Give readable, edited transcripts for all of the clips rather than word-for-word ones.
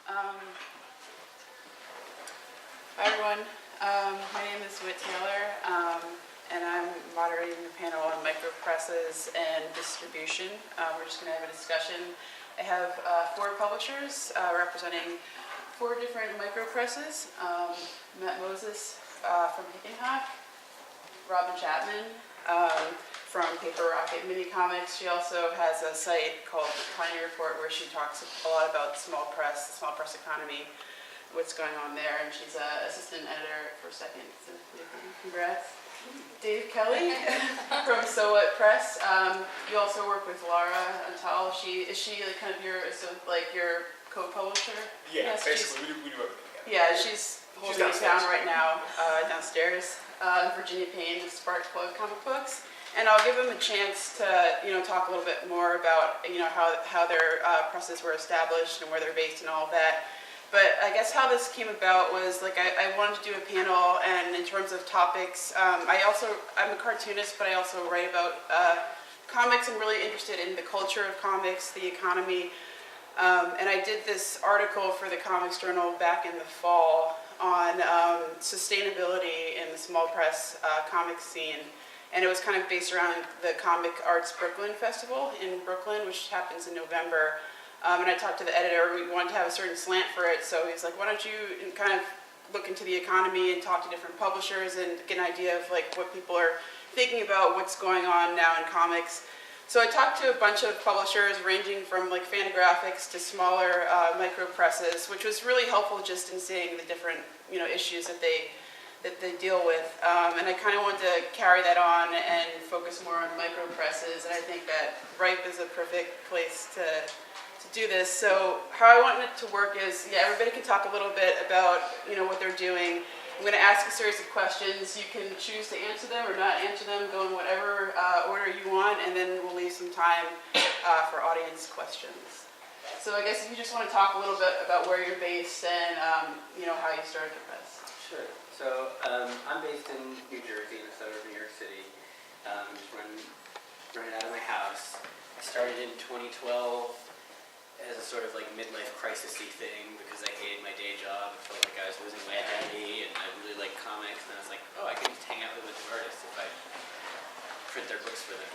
Hi everyone, my name is Whit, and I'm moderating the panel on Micropresses and Distribution. We're just going to have a discussion. I have 4 publishers representing 4 different micropresses. Matt Moses from Hickenhack, Robyn Chapman from Paper Rocket Minicomics. She also has a site called the Pioneer Report where she talks a lot about the small press economy, what's going on there, and she's an assistant editor for Second. So congrats. Dave Kelly from So What Press. You also work with Laura Antal. Is she kind of your co-publisher? Yeah, yes, basically we do everything together. Yeah, she's holding it down right now downstairs. Virginia Payne with Sparkplug comic books. And I'll give them a chance to, talk a little bit more about, how their presses were established and where they're based and all of that. But I guess how this came about was, I wanted to do a panel, and in terms of topics, I'm a cartoonist, but I also write about comics. I'm really interested in the culture of comics, the economy, and I did this article for the Comics Journal back in the fall on sustainability in the small press comic scene. And it was kind of based around the Comic Arts Brooklyn Festival in Brooklyn, which happens in November. And I talked to the editor. We wanted to have a certain slant for it, so he was like, why don't you kind of look into the economy and talk to different publishers and get an idea of what people are thinking about, what's going on now in comics. So I talked to a bunch of publishers ranging from Fantagraphics to smaller micropresses, which was really helpful just in seeing the different issues that they deal with. And I kind of wanted to carry that on and focus more on micropresses, and I think that RIPE is a perfect place to do this. So how I want it to work is, everybody can talk a little bit about what they're doing. I'm going to ask a series of questions. You can choose to answer them or not answer them, go in whatever order you want, and then we'll leave some time for audience questions. So I guess if you just want to talk a little bit about where you're based and how you started your press. Sure. So I'm based in New Jersey, in the suburb of New York City. Running out of my house. I started in 2012 as a sort of midlife crisis-y thing because I hated my day job. I felt like I was losing my identity, and I really liked comics, and I was like, oh, I can just hang out with a bunch of artists if I print their books for them.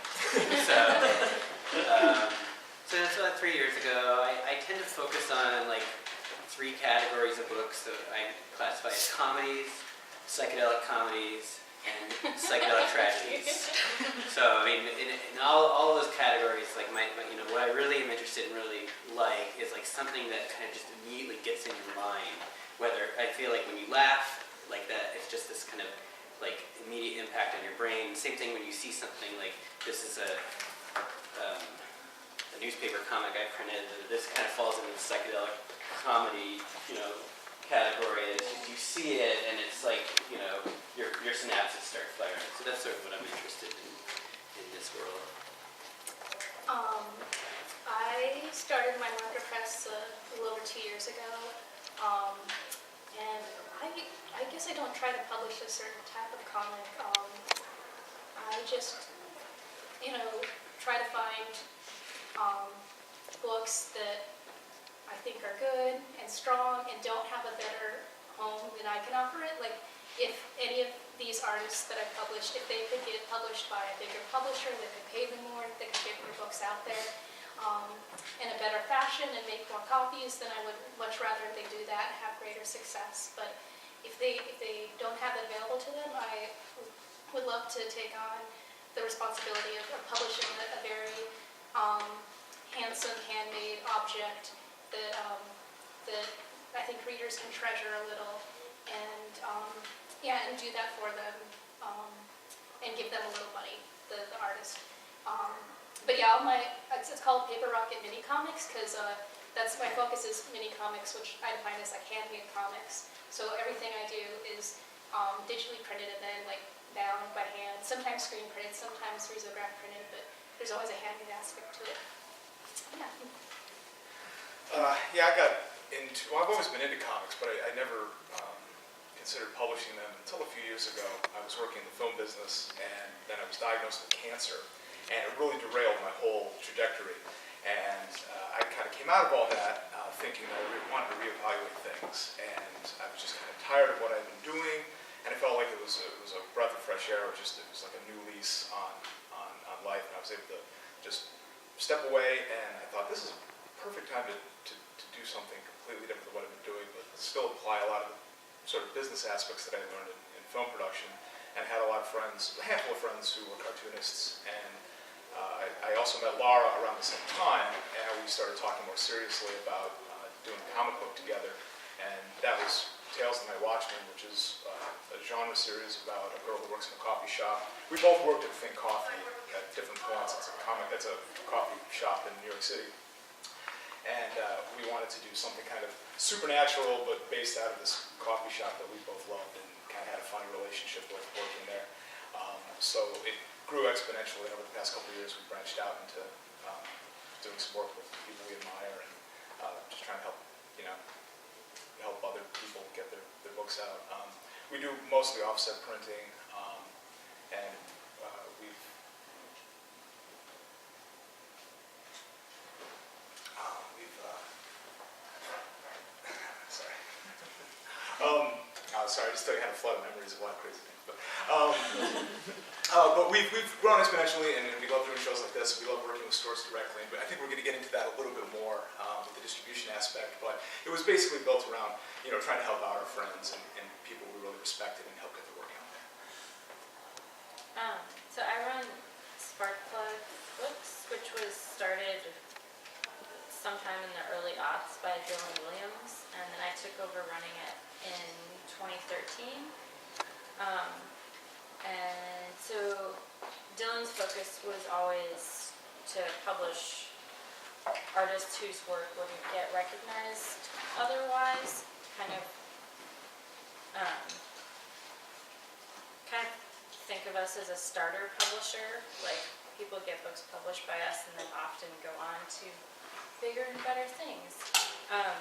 So that's about 3 years ago. I tend to focus on 3 categories of books that I classify as comedies, psychedelic comedies, and psychedelic tragedies. So, I mean, in all of those categories, what I really am interested in, really is something that kind of just immediately gets in your mind. Whether I feel like when you laugh, that, it's just this kind of immediate impact on your brain. Same thing when you see something this is a newspaper comic I printed. This kind of falls into the psychedelic comedy, category. You see it, and it's your synapses start firing. So that's sort of what I'm interested in this world. I started my Micropress a little over 2 years ago, and I guess I don't try to publish a certain type of comic. I just, try to find books that I think are good and strong and don't have a better home than I can offer it. If any of these artists that I've published, if they could get published by a bigger publisher that could pay them more, that could get their books out there in a better fashion and make more copies, then I would much rather they do that and have greater success. But if they don't have it available to them, I would love to take on the responsibility of publishing a very handsome, handmade object that I think readers can treasure a little, and and do that for them, and give them a little money, the artist. But it's called Paper Rocket Minicomics because that's my focus is Minicomics, which I define as handmade comics. So everything I do is digitally printed and then bound by hand. Sometimes screen printed, sometimes risograph printed, but there's always a handmade aspect to it. I've always been into comics, but I never considered publishing them until a few years ago. I was working in the film business, and then I was diagnosed with cancer, and it really derailed my whole trajectory. And I kind of came out of all that thinking that I wanted to reevaluate things, and I was just kind of tired of what I'd been doing, and it felt like it was a breath of fresh air. It was like a new lease on life, and I was able to just step away, and I thought this is a perfect time to do something completely different than what I've been doing, but still apply a lot of the sort of business aspects that I learned in film production, and had a lot of friends, a handful of friends who were cartoonists, and I also met Laura around the same time, and we started talking more seriously about doing a comic book together, and that was Tales of the Night Watchman, which is a genre series about a girl who works in a coffee shop. We both worked at Think Coffee at different points. It's a coffee shop in New York City. And we wanted to do something kind of supernatural, but based out of this coffee shop that we both loved and kind of had a funny relationship with working there. So it grew exponentially, and over the past couple of years we branched out into doing some work with people we admire, and just trying to help, help other people get their books out. We do mostly offset printing, and we've sorry, I just had a flood of memories of a lot of crazy things. But we've grown exponentially, and we love doing shows like this. We love working with stores directly, but I think we're going to get into that a little bit more with the distribution aspect. But it was basically built around, trying to help out our friends and people we really respected and help get their work out there. So I run Sparkplug Books, which was started sometime in the early aughts by Dylan Williams, and then I took over running it in 2013. And so Dylan's focus was always to publish artists whose work wouldn't get recognized otherwise, kind of think of us as a starter publisher. Like, people get books published by us and then often go on to bigger and better things. And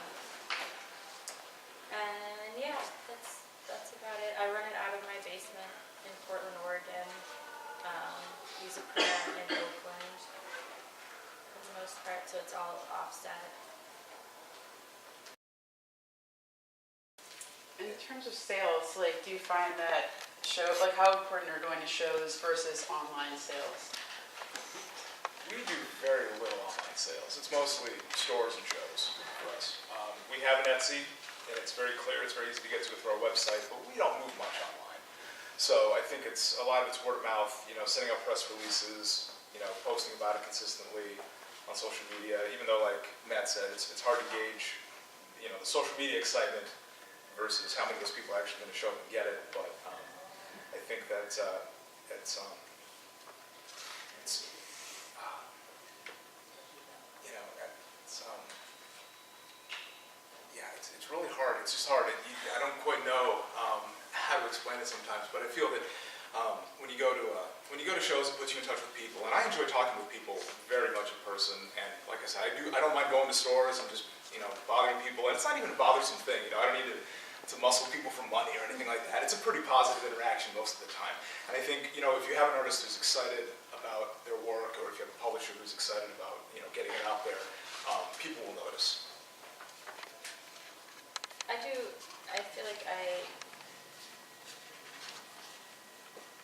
yeah, that's about it. I run it out of my basement in Portland, Oregon. Use a printer in Oakland for the most part, so it's all offset. In terms of sales, do you find that how important are going to shows versus online sales? We do very little online sales. It's mostly stores and shows for us. We have an Etsy, and it's very clear, it's very easy to get to through our website, but we don't move much online. So I think a lot of it's word of mouth, setting up press releases, posting about it consistently on social media. Even though, like Matt said, it's hard to gauge, the social media excitement versus how many of those people are actually going to show up and get it. But I think that it's really hard. It's just hard. I don't quite know how to explain it sometimes, but I feel that when you go to shows, it puts you in touch with people, and I enjoy talking with people very much in person. And like I said, I don't mind going to stores and just bothering people, and it's not even a bothersome thing. I don't need to muscle people for money or anything like that. It's a pretty positive interaction most of the time. And I think if you have an artist who's excited about their work, or if you have a publisher who's excited about getting it out there, people will notice. I feel like I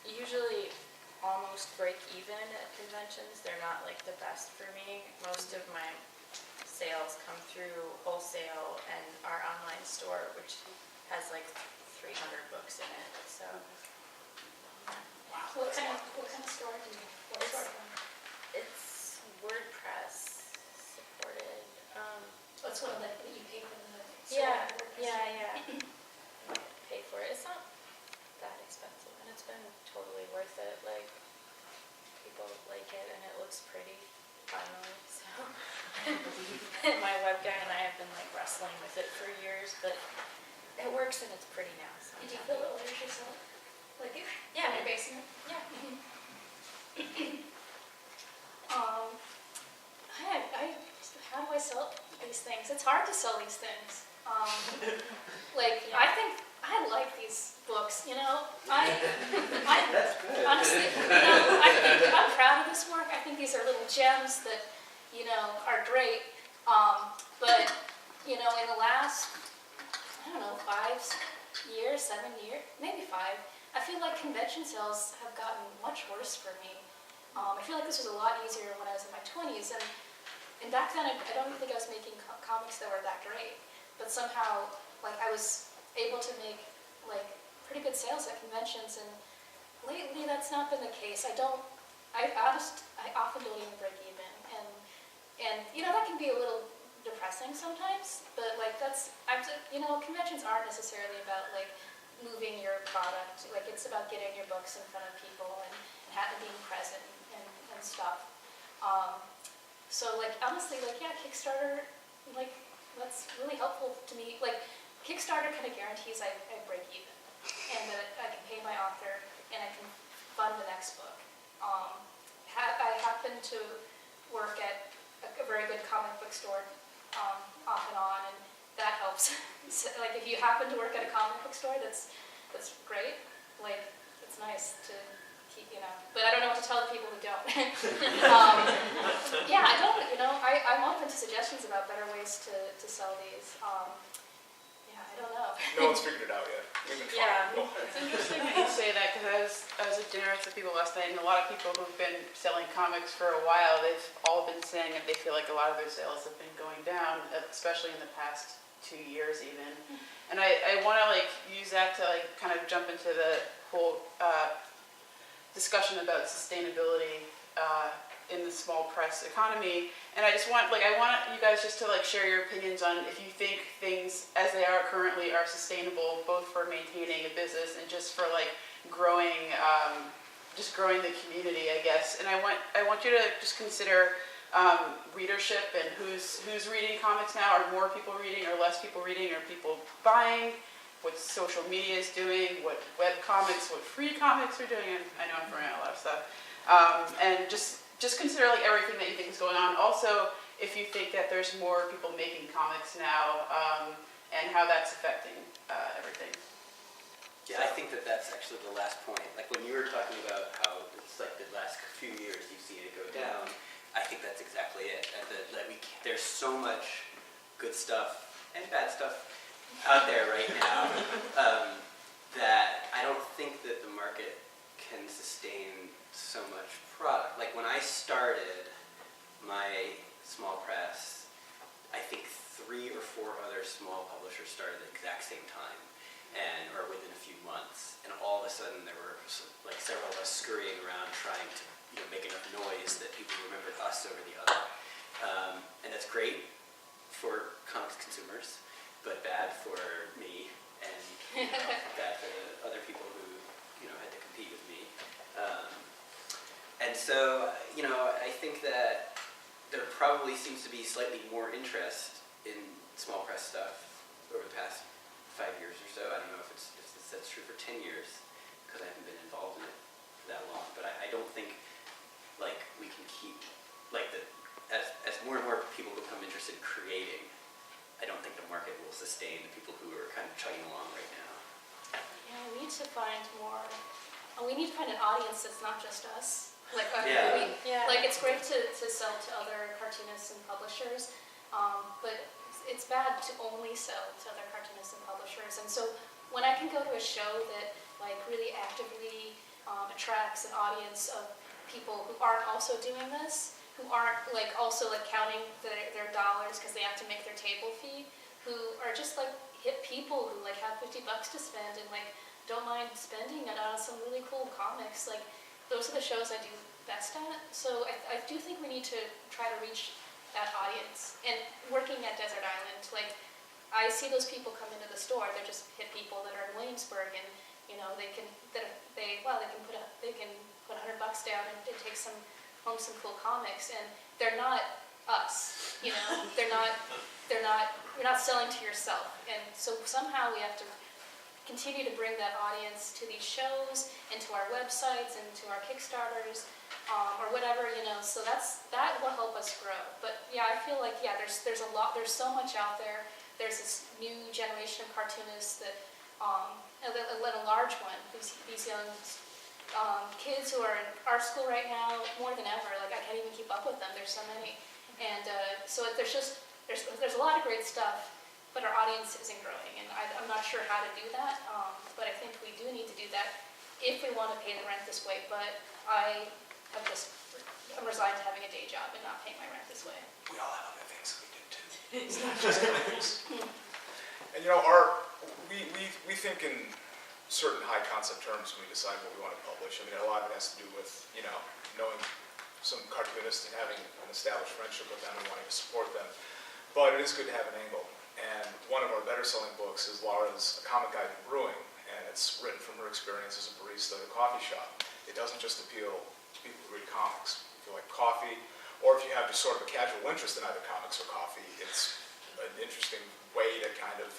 usually almost break even at conventions. They're not the best for me. Most of my sales come through wholesale and our online store, which has 300 books in it. So What kind of store do you? What sort of? it's WordPress supported. What's one that you pay for the store? Yeah. Pay for it. It's not that expensive, and it's been totally worth it. People like it, and it looks pretty. Finally, so my web guy and I have been wrestling with it for years, but it works and it's pretty now. So Did you fill the orders yourself? Yeah. In your basement? Yeah. How do I sell these things? It's hard to sell these things. Yeah. I think I like these books. I That's good. honestly, I think I'm proud of this work. I think these are little gems that, are great. But in the last, I don't know, 5 years, 7 years, maybe 5, I feel like convention sales have gotten much worse for me. I feel like this was a lot easier when I was in my 20s, and back then I don't think I was making comics that were that great, but somehow like I was able to make like pretty good sales at conventions, and lately that's not been the case. I often don't even break even, and you know, that can be a little depressing sometimes, but like conventions aren't necessarily about like moving your product, like it's about getting your books in front of people and being present and stuff. So like honestly, like yeah, Kickstarter, like that's really helpful to me. Like Kickstarter kind of guarantees I break even, and that I can pay my author and I can fund the next book. I happen to work at a very good comic book store off and on, and that helps. So, like if you happen to work at a comic book store, that's great. Like it's nice to keep, you know. But I don't know what to tell the people who don't. Yeah, I don't. You know, I'm open to suggestions about better ways to sell these. Yeah, I don't know. No one's figured it out yet. We've been Yeah, trying. it's interesting that you say that, because I was at dinner with some people last night, and a lot of people who've been selling comics for a while, they've all been saying that they feel like a lot of their sales have been going down, especially in the past 2 years even. And I want to like use that to like kind of jump into the whole discussion about sustainability in the small press economy. And I want you guys just to like share your opinions on if you think things as they are currently are sustainable, both for maintaining a business and just for like growing the community, I guess. And I want you to just consider readership and who's reading comics now. Are more people reading, or less people reading? Are people buying? What social media is doing? What web comics? What free comics are doing? And I know I'm throwing out a lot of stuff. And just consider like everything that you think is going on. Also, if you think that there's more people making comics now, and how that's affecting everything. Yeah, I think that's actually the last point. Like when you were talking about how it's like the last few years you've seen it go down, I think that's exactly it. There's so much good stuff and bad stuff out there right now that I don't think that the market can sustain so much product. Like when I started my small press, I think 3 or 4 other small publishers started at the exact same time, or within a few months, and all of a sudden there were like several of us scurrying around trying to make enough noise that people remembered us over the other. And that's great for comics consumers, but bad for me, and bad for the other people who had to compete with me. And so I think that there probably seems to be slightly more interest in small press stuff over the past 5 years or so. I don't know if that's true for 10 years, because I haven't been involved in it for that long. But I don't think like we can keep as more and more people become interested in creating, I don't think the market will sustain the people who are kind of chugging along right now. Yeah, we need to find more. We need to find an audience that's not just us. Like, like it's great to sell to other cartoonists and publishers, but it's bad to only sell to other cartoonists and publishers. And so when I can go to a show that like really actively attracts an audience of people who aren't also doing this, who aren't like also like counting their dollars because they have to make their table fee, who are just like hip people who like have $50 to spend and like don't mind spending it on some really cool comics, like those are the shows I do best at. So I do think we need to try to reach that audience. And working at Desert Island, like I see those people come into the store. They're just hip people that are in Williamsburg, and they can put $100 down and take home some cool comics. And they're not us, They're not. You're not selling to yourself. And so somehow we have to continue to bring that audience to these shows and to our websites and to our Kickstarters, or whatever, so that will help us grow. But yeah, I feel like there's so much out there. There's this new generation of cartoonists that a large one, these young kids who are in art school right now more than ever. Like I can't even keep up with them. There's so many, and so there's a lot of great stuff. but our audience isn't growing, and I'm not sure how to do that, but I think we do need to do that if we want to pay the rent this way, but I'm resigned to having a day job and not paying my rent this way. We all have other things that we do too. It's not just comics. And we think in certain high concept terms when we decide what we want to publish. I mean, a lot of it has to do with, knowing some cartoonists and having an established friendship with them and wanting to support them. But it is good to have an angle. And one of our better selling books is Laura's A Comic Guide to Brewing, and it's written from her experience as a barista at a coffee shop. It doesn't just appeal to people who read comics. If you like coffee, or if you have just sort of a casual interest in either comics or coffee, it's an interesting way to kind of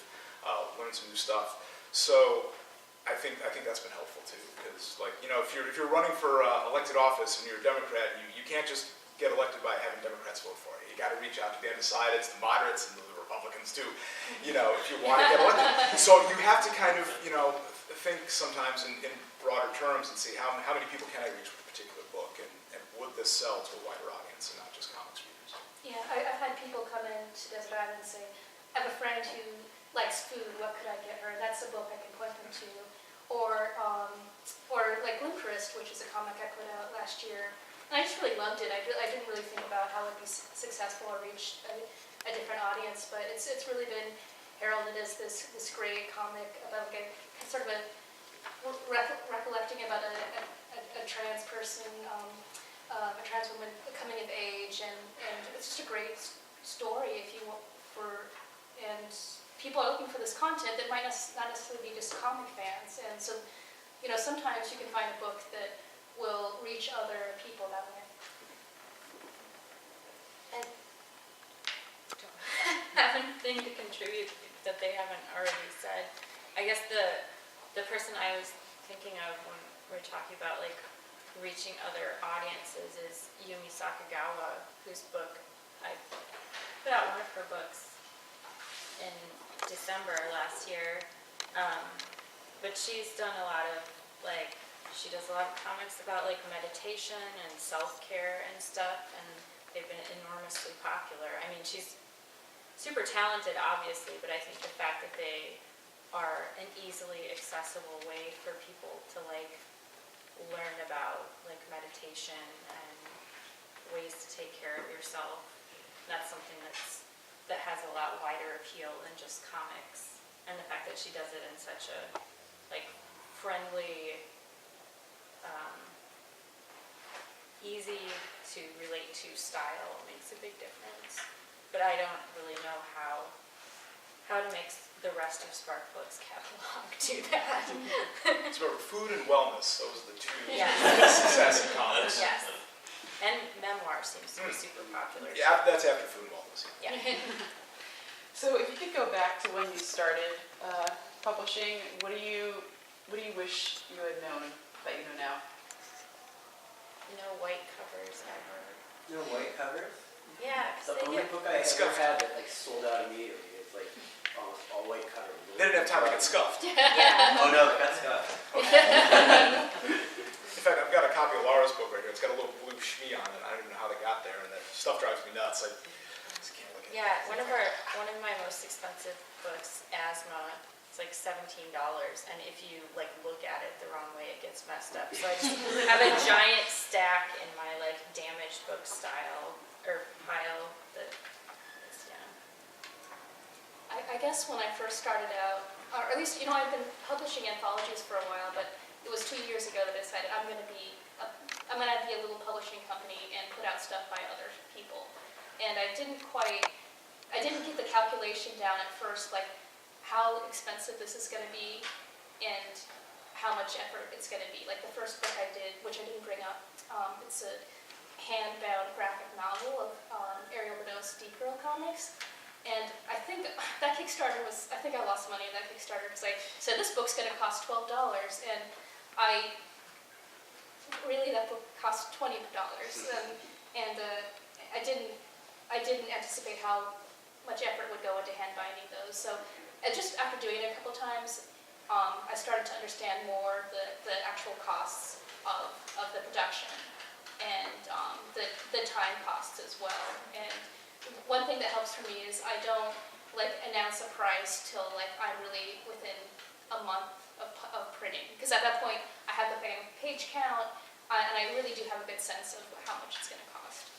learn some new stuff. So I think that's been helpful too, because if you're running for elected office and you're a Democrat, you can't just get elected by having Democrats vote for you. You got to reach out to the undecideds, the moderates, and the Republicans too. If you want to get elected, so you have to kind of think sometimes in broader terms and see how many people can I reach with a particular book, and would this sell to a wider audience and not just comics readers. Yeah, I've had people come in to Desert Island and say, I have a friend who likes food, what could I get her? That's a book I can point them to. Or like Micropress, which is a comic I put out last year. And I just really loved it. I didn't really think about how it would be successful or reach a different audience, but it's really been heralded as this great comic about like a sort of a recollecting about a trans person, a trans woman coming of age, and it's just a great story if you want and people are looking for this content that might not necessarily be just comic fans, and so sometimes you can find a book that will reach other people that way. And have anything to contribute that they haven't already said. I guess the person I was thinking of when we're talking about like reaching other audiences is Yumi Sakagawa, whose book I put out one of her books in December last year, but she's done a lot of she does a lot of comics about like meditation and self-care and stuff, and they've been enormously popular. I mean, she's super talented obviously, but I think the fact that they are an easily accessible way for people to learn about meditation and ways to take care of yourself, that's something that has a lot wider appeal than just comics. And the fact that she does it in such a friendly, easy to relate to style makes a big difference. But I don't really know how to make the rest of Sparkplug's catalog do that. So food and wellness, those are the two Yes. success in comics. Yes. And memoir seems to be super popular. Yeah, that's after food and wellness. Yeah. So if you could go back to when you started publishing, what do you wish you had known that you know now? No white covers ever. No white covers? Yeah, The because they only get... book I ever Scuffed. had that sold out immediately. It's almost all white cover. They didn't have time to get scuffed. Yeah. Oh no, it got scuffed. In fact, I've got a copy of Laura's book right here. It's got a little blue shmee on it. I don't even know how they got there, and that stuff drives me nuts. I just can't look at it. Yeah, one of my most expensive books, Asthma, it's like $17, and if you look at it the wrong way, it gets messed up. So I just have a giant stack in my damaged book style or pile that is, yeah. I guess when I first started out, or at least I've been publishing anthologies for a while, but it was 2 years ago that I decided I'm going to be a little publishing company and put out stuff by other people. And I didn't get the calculation down at first, how expensive this is going to be and how much effort it's going to be. The first book I did, which I didn't bring up, it's a hand-bound graphic novel of Ariel Beno's Deep Girl comics. And I think that Kickstarter I think I lost money on that Kickstarter because I said this book's going to cost $12, and that book cost $20, and I didn't anticipate how much effort would go into hand binding those. So just after doing it a couple times, I started to understand more the actual costs of the production and the time costs as well. And one thing that helps for me is I don't like announce a price till like I'm really within a month of printing. Because at that point, I have the page count, and I really do have a good sense of how much it's going to cost.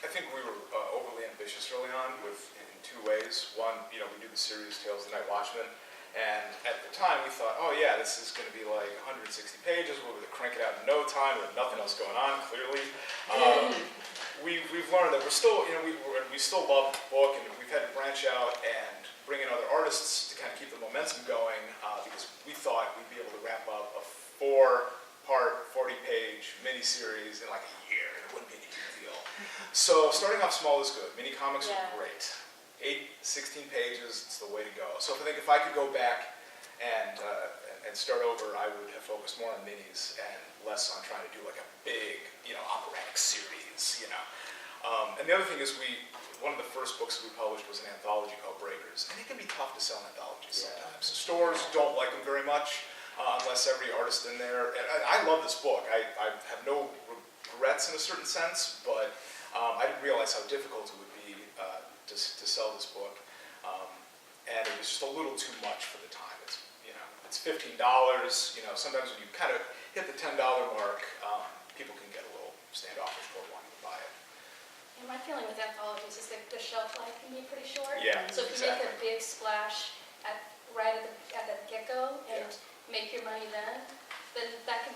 I think we were overly ambitious early on in two ways. One, we do the series Tales of the Night Watchman, and at the time we thought, oh yeah, this is going to be like 160 pages, we'll crank it out in no time with nothing else going on, clearly. We've learned that we're still, we still love the book, and we've had to branch out and bring in other artists to kind of keep the momentum going, because we thought we'd be able to wrap up a 4-part, 40-page miniseries in like a year, and it wouldn't be any big deal. So starting off small is good. Minicomics Yeah. were great. 16 pages, it's the way to go. So I think if I could go back and start over, I would have focused more on minis and less on trying to do like a big, operatic series, And the other thing is one of the first books that we published was an anthology called Breakers, and it can be tough to sell anthologies sometimes. Stores don't like them very much unless every artist in there, and I love this book. I have no regrets in a certain sense, but I didn't realize how difficult it would be to sell this book, and it was just a little too much for the time. It's $15. Sometimes when you kind of hit the $10 mark, people can get a little standoffish for wanting to buy it. And my feeling with anthologies is that the shelf life can be pretty short. Yeah, So if you make a big splash right at the get-go and make your money then that you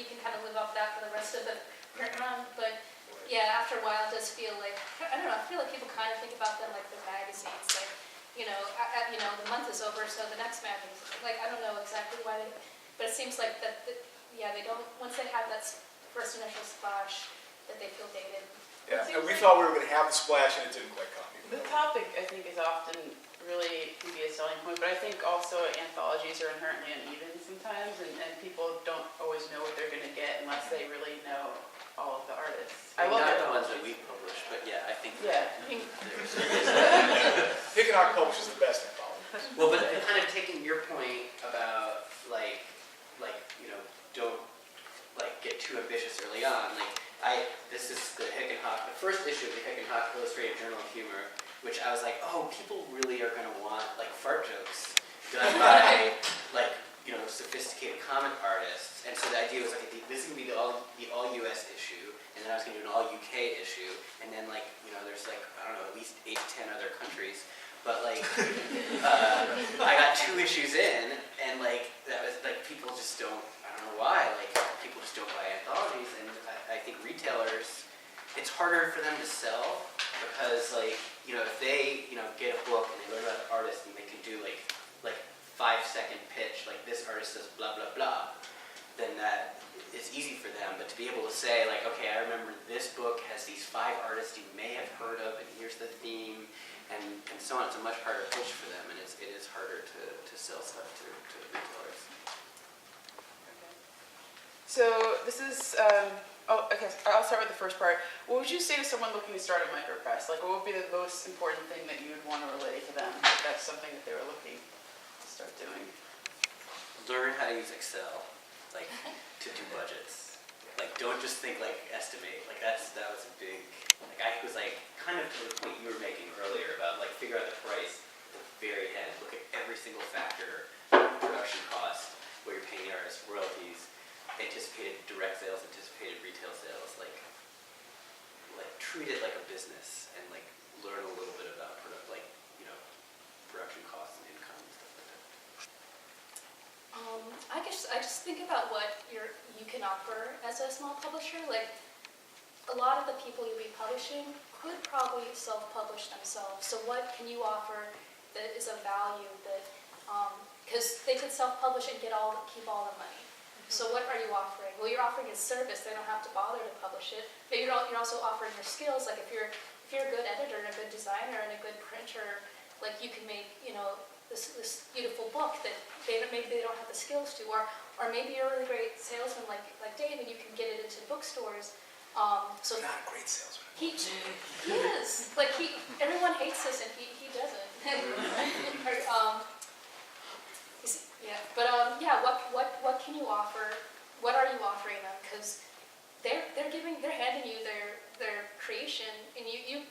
can kind of live off that for the rest of the print run. But yeah, after a while, it does feel like, I don't know, I feel like people kind of think about them like the magazines, like, the month is over, so the next magazine, like, I don't know exactly why but it seems like that, they don't, once they have that first initial splash, that they feel dated. Yeah, and we thought we were going to have the splash, and it didn't quite come. The topic, I think, is often really can be a selling point, but I think also anthologies are inherently uneven sometimes, and people don't always know what they're going to get unless they really know all of the artists. I love Not the ones that we publish, but yeah, I think. Yeah. Pick and Hock publishes the best anthology. Well, but kind of taking your point about don't get too ambitious early on. This is the Hick and Hock, the first issue of the Hick and Hock Illustrated Journal of Humor, which I was like, oh, people really are going to want fart jokes done by sophisticated comic artists. And so the idea was this is going to be the all US issue, and then I was going to do an all UK issue, and then there's I don't know, at least 8 to 10 other countries. But I got 2 issues in, and that was people just don't. I don't know why. People just don't buy anthologies, and I think retailers, it's harder for them to sell because if they get a book and they learn about the artist and they can do 5-second pitch this artist does blah blah blah, then that is easy for them. But to be able to say okay, I remember this book has these 5 artists you may have heard of, and here's the theme. And so on, it's a much harder pitch for them, and it is harder to sell stuff to retailers. Okay. So this is, okay, I'll start with the first part. What would you say to someone looking to start a micropress? What would be the most important thing that you would want to relay to them if that's something that they were looking to start doing? Learn how to use Excel, to do budgets. Don't just think estimate. That was a big. I was kind of to the point you were making earlier about figure out the price at the very end. Look at every single factor: production cost, what you're paying the artist, royalties, anticipated direct sales, anticipated retail sales. Treat it like a business and learn a little bit about production costs and income and stuff like that. I just think about what you can offer as a small publisher. A lot of the people you'll be publishing could probably self-publish themselves. So what can you offer that is of value that, because they could self-publish and keep all the money. So what are you offering? Well, you're offering a service. They don't have to bother to publish it. But you're also offering your skills. If you're a good editor and a good designer and a good printer, you can make this beautiful book that maybe they don't have the skills to, or maybe you're a really great salesman like Dave, and you can get it into bookstores. So Not a great salesman. he is everyone hates this, and he doesn't. What can you offer? What are you offering them? Because they're handing you their creation, and you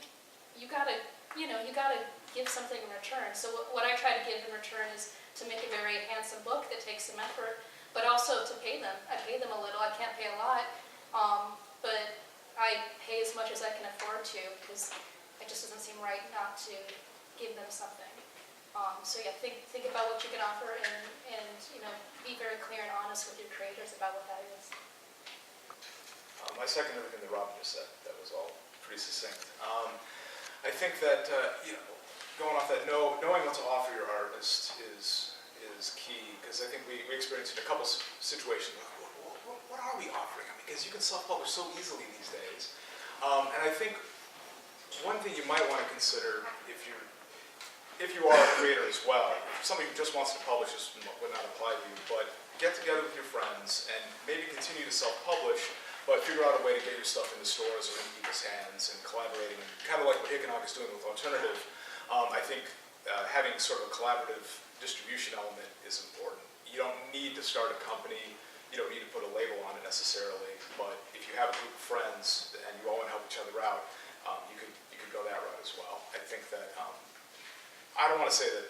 gotta you know, you gotta give something in return. So what I try to give in return is to make a very handsome book that takes some effort, but also to pay them. I pay them a little. I can't pay a lot, but I pay as much as I can afford to, because it just doesn't seem right not to give them something. So yeah, think about what you can offer, and you know, be very clear and honest with your creators about what that is. I second everything that Robyn just said. That was all pretty succinct. I think that, you know, going off that, knowing what to offer your artist is key, because I think we experienced in a couple situations, what are we offering? I mean, because you can self-publish so easily these days. And I think one thing you might want to consider if you are a creator as well, somebody who just wants to publish this would not apply to you, but get together with your friends and maybe continue to self-publish, but figure out a way to get your stuff in the stores or in people's hands and collaborating, kind of like what Hickenhock is doing with Alternative. I think having sort of a collaborative distribution element is important. You don't need to start a company, you don't need to put a label on it necessarily, but if you have a group of friends and you all want to help each other out, you could go that route as well. I think that, I don't want to say that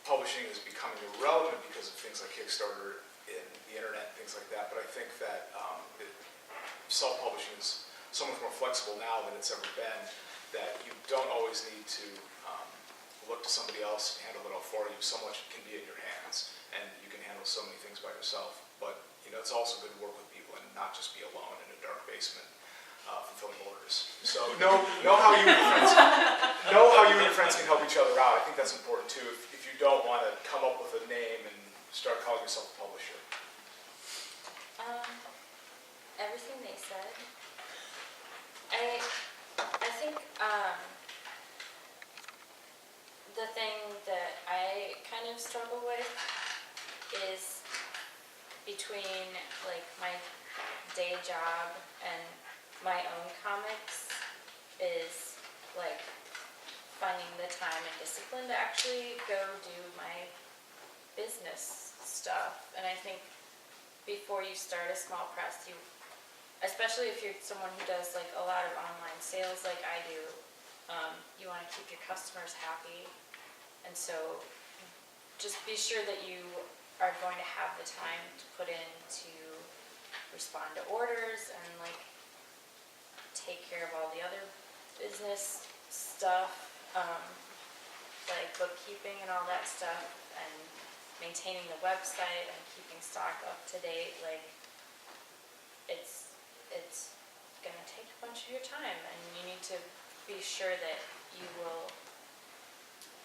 publishing is becoming irrelevant because of things like Kickstarter and the internet and things like that, but I think that self-publishing is so much more flexible now than it's ever been, that you don't always need to look to somebody else to handle it all for you. So much can be in your hands, and you can handle so many things by yourself. But you know, it's also good to work with people and not just be alone in a dark basement fulfilling orders. So know how you and your friends can help each other out. I think that's important too. If you don't want to come up with a name and start calling yourself a publisher. Everything they said. I think the thing that I kind of struggle with is between like my day job and my own comics is like finding the time and discipline to actually go do my business stuff. And I think before you start a small press, especially if you're someone who does like a lot of online sales like I do, you want to keep your customers happy. And so just be sure that you are going to have the time to put in to respond to orders and like take care of all the other business stuff, like bookkeeping and all that stuff, and maintaining the website and keeping stock up to date. Like it's gonna take a bunch of your time, and you need to be sure that you will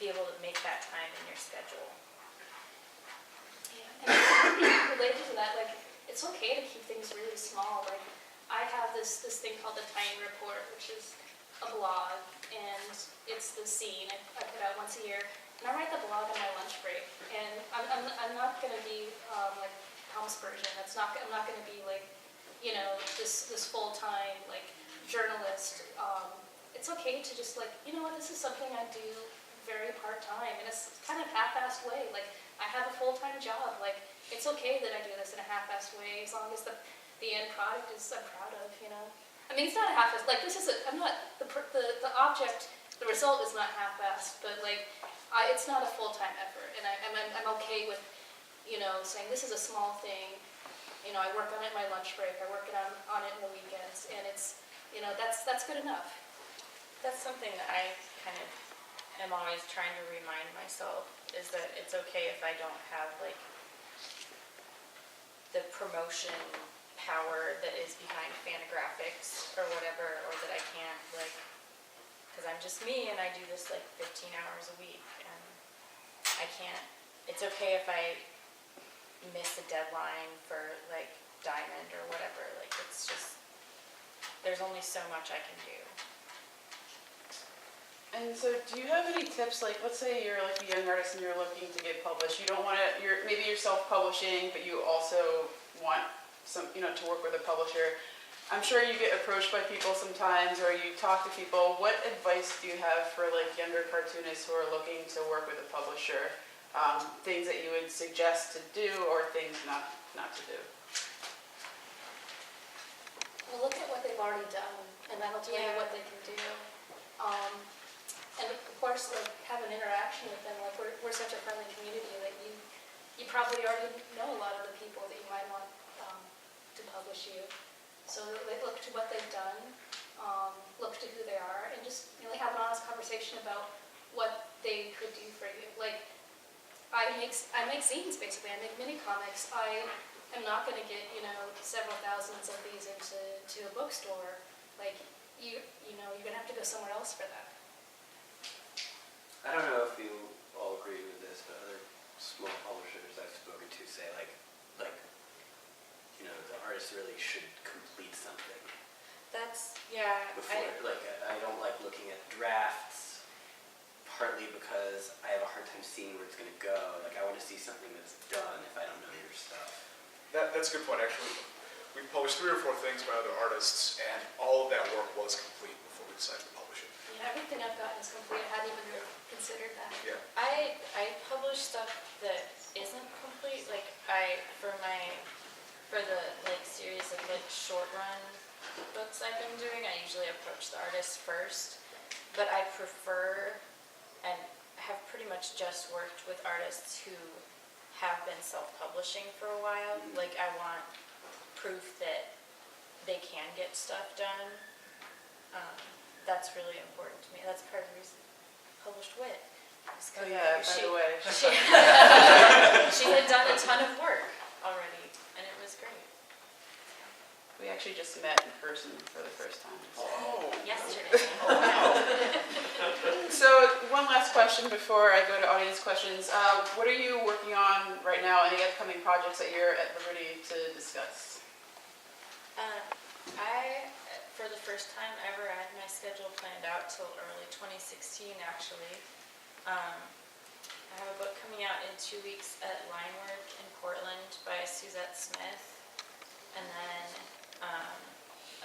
be able to make that time in your schedule. Yeah, and related to that, like, it's okay to keep things really small. Like, I have this thing called the Tiny Report, which is a blog, and it's the scene I put out once a year. And I write the blog on my lunch break, and I'm not gonna be like Tom Spurgeon. I'm not gonna be like, you know, this full-time like journalist. It's okay to just like, you know what, this is something I do very part-time, and it's kind of half-assed way. Like, I have a full-time job. Like, it's okay that I do this in a half-assed way, as long as the end product is I'm proud of, you know. I mean, it's not a half-assed, like, this is I'm not, the object, the result is not half-assed, but like, it's not a full-time effort, and I'm okay with, you know, saying this is a small thing. You know, I work on it in my lunch break, I work on it in the weekends, and it's, you know, that's good enough. That's something that I kind of am always trying to remind myself, is that it's okay if I don't have like the promotion power that is behind Fantagraphics or whatever, or that I can't like, because I'm just me and I do this like 15 hours a week, and I can't, it's okay if I miss a deadline for like Diamond or whatever. Like, it's just, there's only so much I can do. And so do you have any tips, like let's say you're like a young artist and you're looking to get published, you don't want to, maybe you're self-publishing, but you also want some, you know, to work with a publisher. I'm sure you get approached by people sometimes, or you talk to people. What advice do you have for like younger cartoonists who are looking to work with a publisher? Things that you would suggest to do, or things not to do? Well, look at what they've already done, and that'll tell you what they can do. and of course, like, have an interaction with them. Like, we're such a friendly community that you probably already know a lot of the people that you might want to publish you. So like, look to what they've done, look to who they are, and just really have an honest conversation about what they could do for you. Like, I make zines, basically. I make Minicomics. I am not going to get, several thousands of these into a bookstore. Like, you're going to have to go somewhere else for that. I don't know if you all agree with this, but other small publishers I've spoken to say the artist really should complete something That's, yeah, before. I don't like looking at drafts, partly because I have a hard time seeing where it's going to go. Like, I want to see something that's done if I don't know your stuff. That's a good point, actually. We published 3 or 4 things by other artists, and all of that work was complete before we decided to publish it. Yeah, everything I've gotten is complete. I hadn't even really considered that. Yeah. I publish stuff that isn't complete. Like for the series of short run books I've been doing, I usually approach the artist first. But I prefer and have pretty much just worked with artists who have been self-publishing for a while. Like, I want proof that they can get stuff done. That's really important to me. That's part of the reason I published Whit. Oh yeah, by the way. She had done a ton of work already, and it was great. We actually just met in person for the first time. Yesterday. So one last question before I go to audience questions. What are you working on right now? Any upcoming projects that you're at liberty to discuss? I, for the first time ever, I had my schedule planned out till early 2016, actually. I have a book coming out in 2 weeks at Linework in Portland by Suzette Smith. And then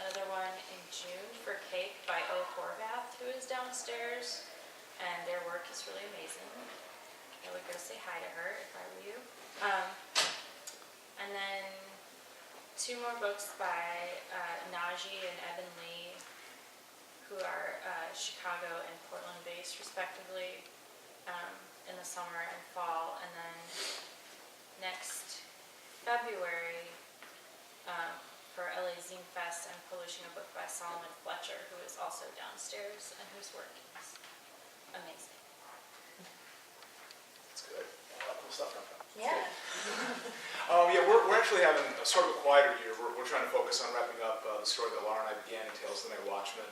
another one in June for Cake by O. Horvath, who is downstairs. And their work is really amazing. I would go say hi to her if I were you. And then 2 more books by Naji and Evan Lee, who are Chicago and Portland based respectively, in the summer and fall. And then next February, for LA Zine Fest, I'm publishing a book by Solomon Fletcher, who is also downstairs and whose work is amazing. That's good. A lot of cool stuff coming up. Yeah. We're actually having a sort of a quieter year. We're trying to focus on wrapping up the story that Laura and I began in Tales of the Night Watchman.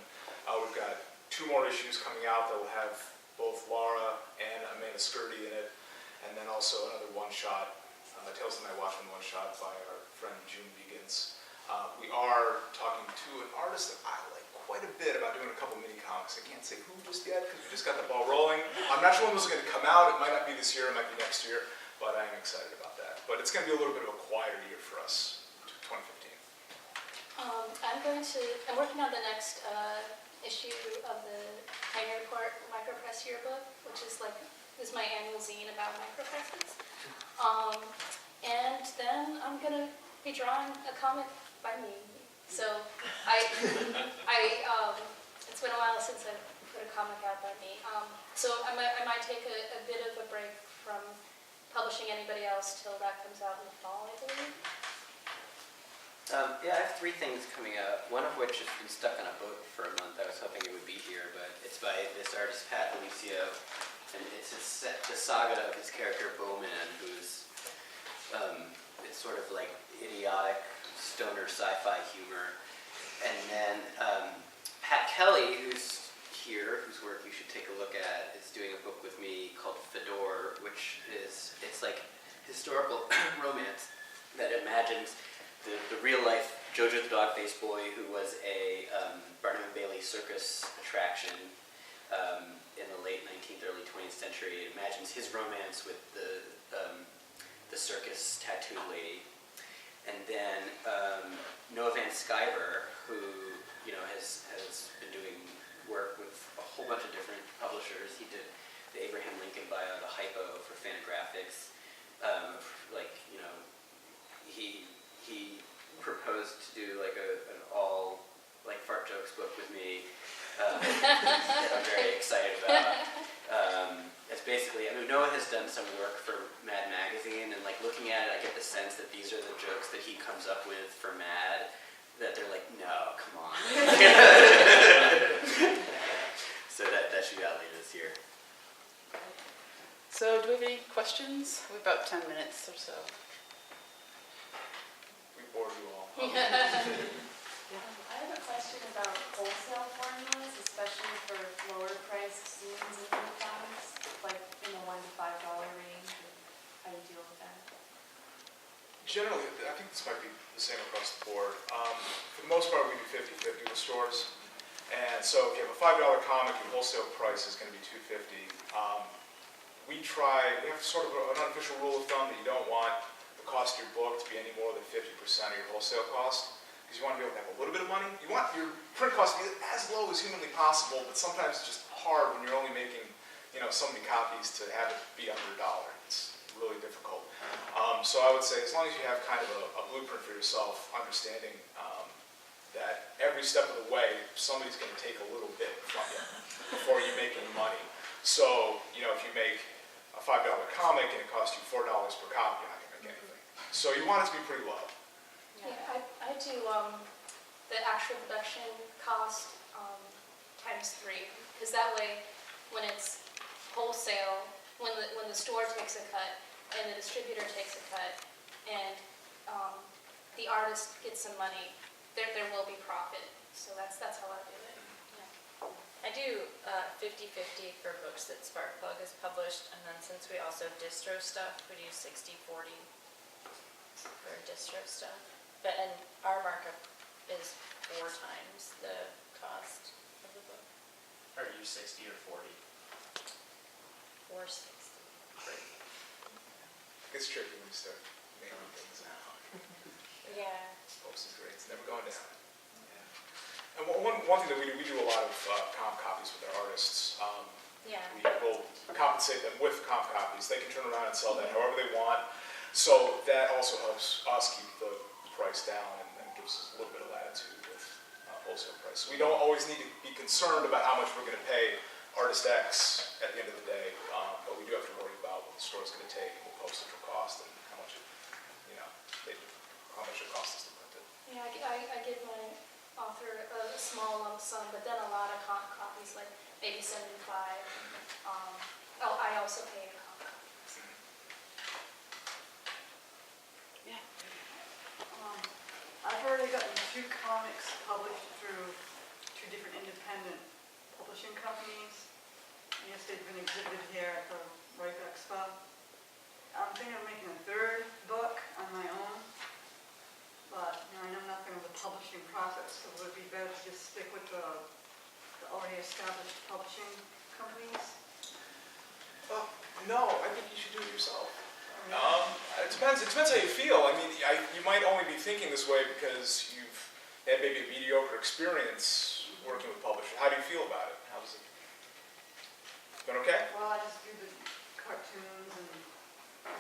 We've got 2 more issues coming out that will have both Laura and Amanda Skirty in it, and then also another one-shot, Tales of the Night Watchman one-shot by our friend June Begins. We are talking to an artist that I like quite a bit about doing a couple Minicomics. I can't say who just yet because we just got the ball rolling. I'm not sure when this is going to come out. It might not be this year, it might be next year, but I am excited about that. But it's going to be a little bit of a quieter year for us, 2015. I'm working on the next issue of the Hangar Report Micropress yearbook, which is my annual zine about micropresses. And then I'm gonna be drawing a comic by me. So it's been a while since I put a comic out by me. So I might take a bit of a break from publishing anybody else till that comes out in the fall, I believe. I have 3 things coming out, one of which has been stuck on a boat for a month. I was hoping it would be here, but it's by this artist, Pat Alicio, and it's the saga of his character, Bowman, who's, it's sort of like idiotic stoner sci-fi humor. And then Pat Kelly, who's here, whose work you should take a look at, is doing a book with me called Fedor, which it's like historical romance that imagines the real-life Jojo the Dog-Faced Boy, who was a Barnum and Bailey circus attraction in the late 19th, early 20th century. It imagines his romance with the circus tattooed lady. And then Noah Van Sciver, who has been doing work with a whole bunch of different publishers. He did the Abraham Lincoln bio, the Hypo for Fantagraphics. He proposed to do an all fart jokes book with me, that I'm very excited about. It's basically, I mean, Noah has done some work for Mad Magazine, and like looking at it, I get the sense that these are the jokes that he comes up with for Mad, that they're like, no, come on. So that should be out later this year. So do we have any questions? We have about 10 minutes or so. We bored you all. I have a question about wholesale formulas, especially for lower priced zines and Minicomics, like in the $1 to $5 range. How do you deal with that? Generally, I think this might be the same across the board. For the most part, we do 50-50 with stores. And so if you have a $5 comic, your wholesale price is going to be $2.50. We have sort of an unofficial rule of thumb that you don't want the cost of your book to be any more than 50% of your wholesale cost, because you want to be able to have a little bit of money. You want your print cost to be as low as humanly possible, but sometimes it's just hard when you're only making, so many copies to have it be under $1. It's really difficult. So I would say as long as you have kind of a blueprint for yourself, understanding that every step of the way, somebody's going to take a little bit from you before you make any money. So, if you make a $5 comic and it costs you $4 per copy, you're not going to make anything. So you want it to be pretty low. Yeah, I do the actual production cost times 3, because that way, when it's wholesale, when the store takes a cut and the distributor takes a cut, and the artist gets some money, there will be profit. So that's how I do it. I do 50-50 for books that Sparkplug has published, and then since we also distro stuff, we do 60-40 for distro stuff. And our markup is 4 times the cost of the book. Are you 60 or 40? 460. Great. It gets tricky when you start making things now. Yeah. Post is great. It's never going down. And one thing that we do a lot of comp copies with our artists. Yeah. We will compensate them with comp copies. They can turn around and sell that however they want. So that also helps us keep the price down and gives us a little bit of latitude with wholesale price. So we don't always need to be concerned about how much we're going to pay artist X at the end of the day, but we do have to worry about what the store's going to take and what postage will cost and how much it costs us to print it. Yeah, I give my author a small lump sum, but then a lot of comp copies, like maybe 75. I also pay comp copies. Yeah. I've already gotten 2 comics published through 2 different independent publishing companies. Yes, they've been exhibited here at the RIPExpo. I'm thinking of making a 3rd book on my own, but I know nothing of the publishing process, so would it be better to just stick with the already established publishing companies? No, I think you should do it yourself. It depends how you feel. I mean, you might only be thinking this way because you've had maybe a mediocre experience working with publishers. How do you feel about it? How does it? Been okay? Well, I just do the cartoons and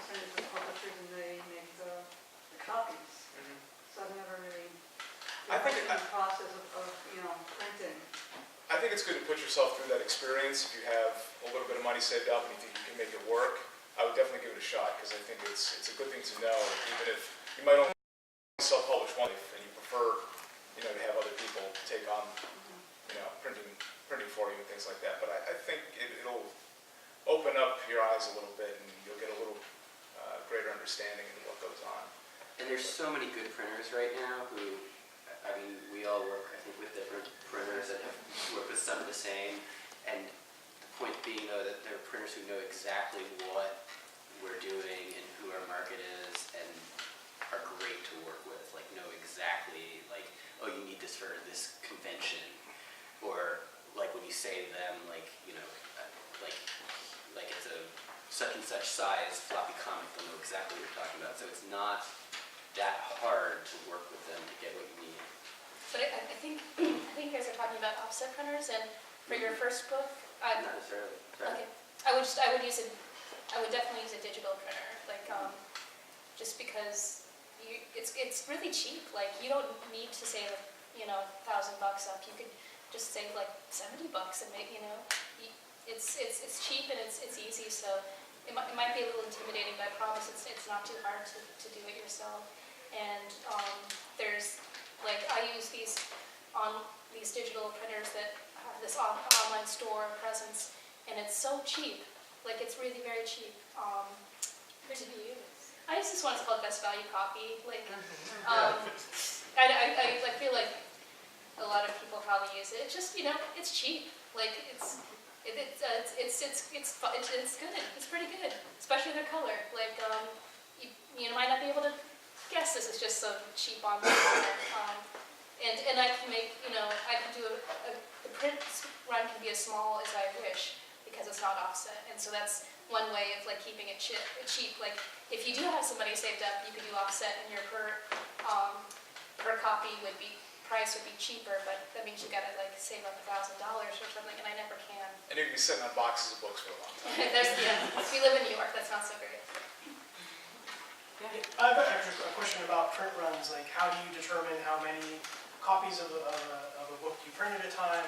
send it to the publishers and they make the copies. So I've never really I think in the process of printing. I think it's good to put yourself through that experience. If you have a little bit of money saved up and you think you can make it work, I would definitely give it a shot because I think it's a good thing to know. Even if you might only self-publish one and you prefer, to have other people take on, printing for you and things like that. But I think it'll open up your eyes a little bit and you'll get a little greater understanding of what goes on. And there's so many good printers right now who, we all work, I think, with different printers that have worked with some of the same. And the point being, though, that there are printers who know exactly what we're doing and who our market is and are great to work with. Like, know exactly, like, oh, you need this for this convention. Or, like, when you say to them, like it's a such and such size floppy comic, they'll know exactly what you're talking about. So it's not that hard to work with them to get what you need. But I think you guys are talking about offset printers, and for your first book, Not necessarily. Sorry. okay, I would definitely use a digital printer, like just because it's really cheap. Like you don't need to save $1,000 up. You could just save like $70 and maybe, it's cheap and it's easy, so it might be a little intimidating, but I promise it's not too hard to do it yourself. And there's, like, I use these digital printers that have this online store presence, and it's so cheap. Like, it's really very cheap. Who do you use? I use this one, it's called Best Value Copy. Like, I feel like a lot of people probably use it. It's just, it's cheap. Like, it's good. It's pretty good, especially their color. Like, you might not be able to guess this is just some cheap online. And I can make, I can do the print run can be as small as I wish because it's not offset. And so that's one way of like keeping it cheap. Like, if you do have some money saved up, you could do offset, and your per copy price would be cheaper, but that means you gotta like save up $1,000 or something, and I never can. And you're gonna be sitting on boxes of books for a long time. We live in New York, that's not so great. I have a question about print runs. Like, how do you determine how many copies of a book you print at a time?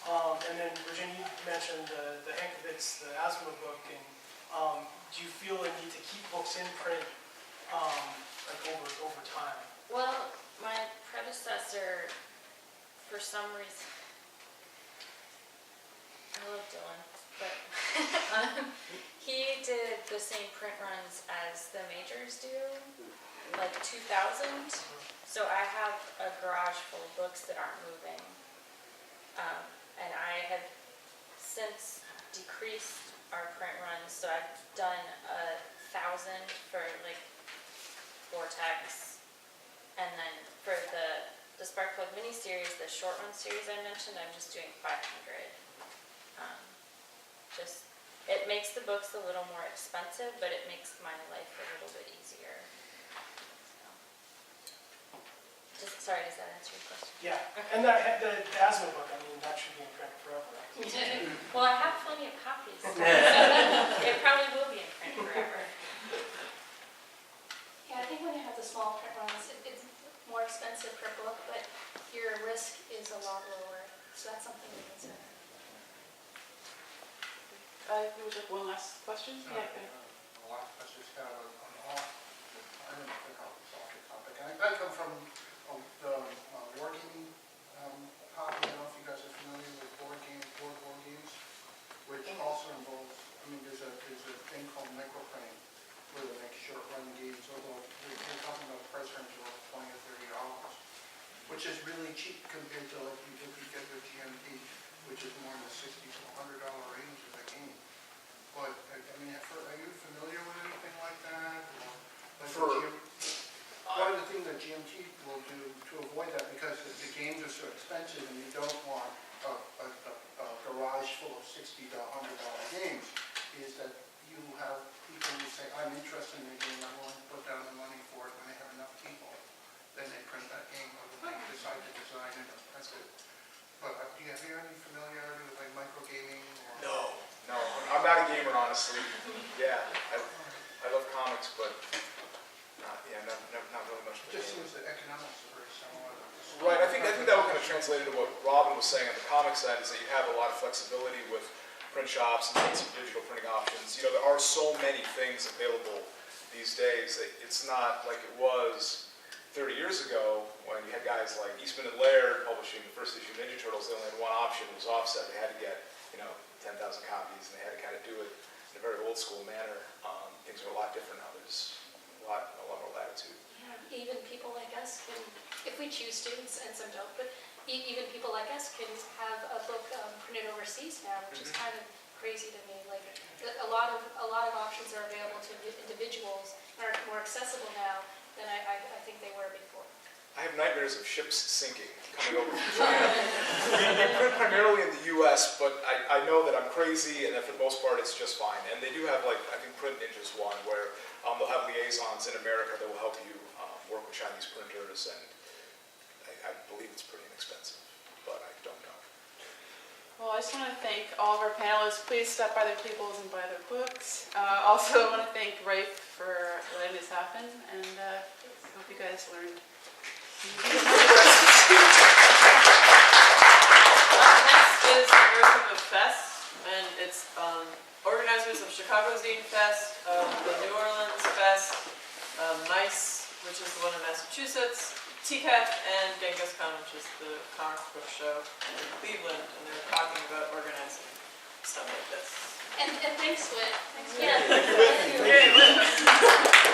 And then Virginia, you mentioned the Hankovitz, the asthma book, and do you feel a need to keep books in print like over time? Well, my predecessor, for some reason, I love Dylan, but he did the same print runs as the majors do, like 2000. So I have a garage full of books that aren't moving. And I have since decreased our print runs, so I've done 1,000 for like Vortex, and then for the Sparkplug mini series, the short run series I mentioned, I'm just doing 500. It makes the books a little more expensive, but it makes my life a little bit easier. So. Sorry, does that answer your question? Yeah, and the asthma book, I mean, that should be in print forever. Well, I have plenty of copies. So it probably will be in print forever. Yeah, I think when you have the small print runs, it's more expensive per book, but your risk is a lot lower. So that's something to consider. There was like one last question? Yeah. The last question is kind of I didn't think I was off the topic. I come from the working hobby. I don't know if you guys are familiar with board games, which also involves, there's a thing called Micropress where they make short-run games, although we're talking about price range of $20 or $30, which is really cheap compared to like you get with GMT, which is more in the $60 to $100 range of a game. But, are you familiar with anything like that? Or like one of the things that GMT will do to avoid that, because the games are so expensive and you don't want a garage full of $60 to $100 games, is that you have people who say, I'm interested in the game, I'm willing to put down the money for it when they have enough people. Then they print that game, or they decide to design it and print it. But do you have any familiarity with like micro gaming? No, I'm not a gamer, honestly. Yeah, I love comics, but not really much. It just seems that economics are very similar. Right, I think that would kind of translate into what Robyn was saying on the comic side, is that you have a lot of flexibility with print shops and some digital printing options. There are so many things available these days. It's not like it was 30 years ago when you had guys like Eastman and Laird publishing the first issue of Ninja Turtles. They only had one option, it was offset. They had to get 10,000 copies, and they had to kind of do it in a very old school manner. Things are a lot different now. There's a lot more latitude. Yeah, even people like us can, if we choose to, and some don't, but even people like us can have a book printed overseas now, which is kind of crazy to me. Like a lot of options are available to individuals, are more accessible now than I think they were before. I have nightmares of ships sinking coming over from China. We print primarily in the U.S., but I know that I'm crazy, and that for the most part it's just fine. And they do have, like, I think Print Ninja's one, where they'll have liaisons in America that will help you work with Chinese printers, and I believe it's pretty inexpensive, but I don't know. Well, I just want to thank all of our panelists. Please stop by their tables and buy their books. Also, I want to thank RIPE for letting this happen, and I hope you guys learned. It's organizers of Chicago Zine Fest, the New Orleans Fest, MICE, which is the one in Massachusetts, TCAF, and Genghis Khan, which is the comic book show in Cleveland, and they're talking about organizing stuff like this. And thanks, Whit. Yeah. Thank you, Whit.